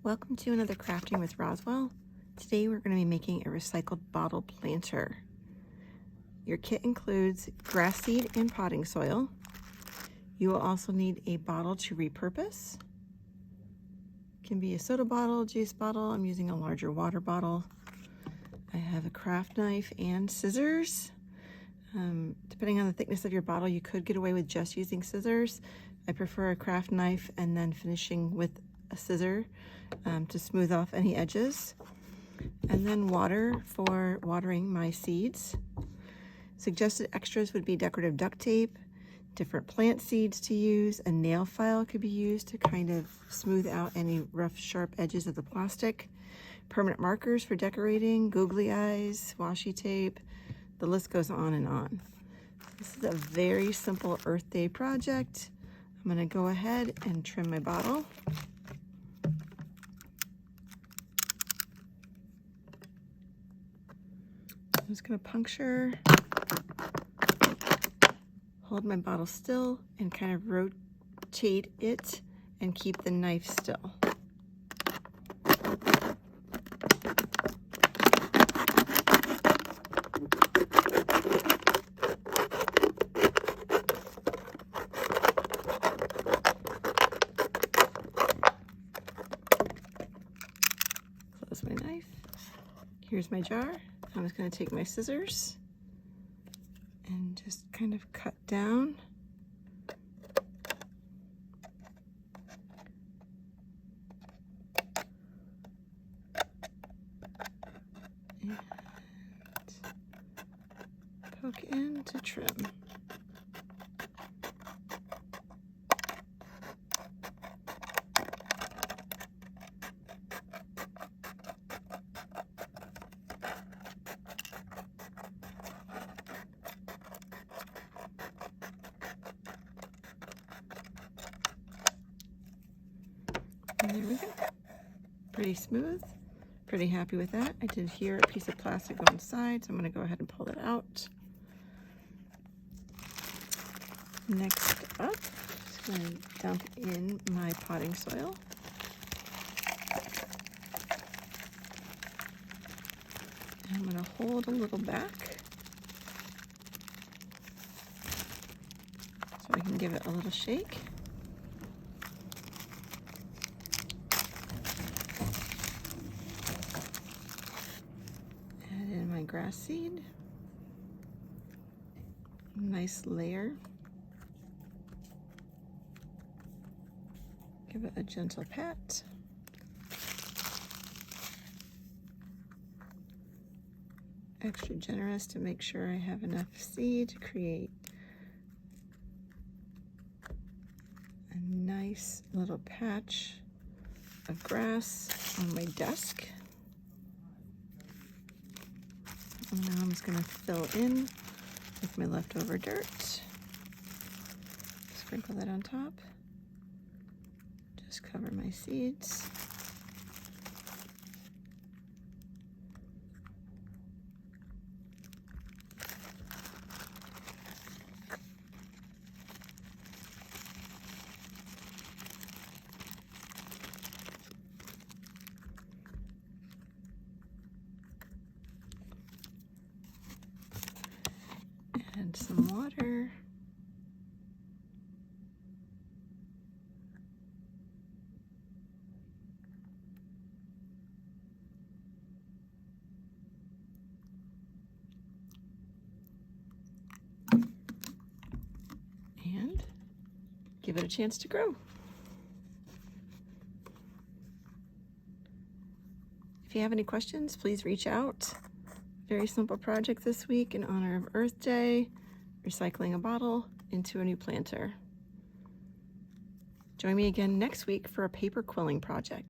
Welcome to another Crafting with Roswell. Today we're going to be making a recycled bottle planter. Your kit includes grass seed and potting soil. You will also need a bottle to repurpose. It can be a soda bottle, juice bottle. I'm using a larger water bottle. I have a craft knife and scissors. Depending on the thickness of your bottle, you could get away with just using scissors. I prefer a craft knife and then finishing with a scissor to smooth off any edges. And then water for watering my seeds. Suggested extras would be decorative duct tape, different plant seeds to use, a nail file could be used to kind of smooth out any rough, sharp edges of the plastic, permanent markers for decorating, googly eyes, washi tape, the list goes on and on. This is a very simple Earth Day project. I'm going to go ahead and trim my bottle. I'm just going to puncture, hold my bottle still, and kind of rotate it and keep the knife still. Close my knife. Here's my jar. I'm just going to take my scissors and just kind of cut down. And poke in to trim. And there we go. Pretty smooth. Pretty happy with that. I did hear a piece of plastic go inside, so I'm going to go ahead and pull it out. Next up, just going to dump in my potting soil. And I'm going to hold a little back so I can give it a little shake. Grass seed, nice layer. Give it a gentle pat. Extra generous to make sure I have enough seed to create a nice little patch of grass on my desk. And now I'm just going to fill in with my leftover dirt. Sprinkle that on top. Just cover my seeds. And some water. And give it a chance to grow. If you have any questions, please reach out. Very simple project this week in honor of Earth Day, recycling a bottle into a new planter. Join me again next week for a paper quilling project.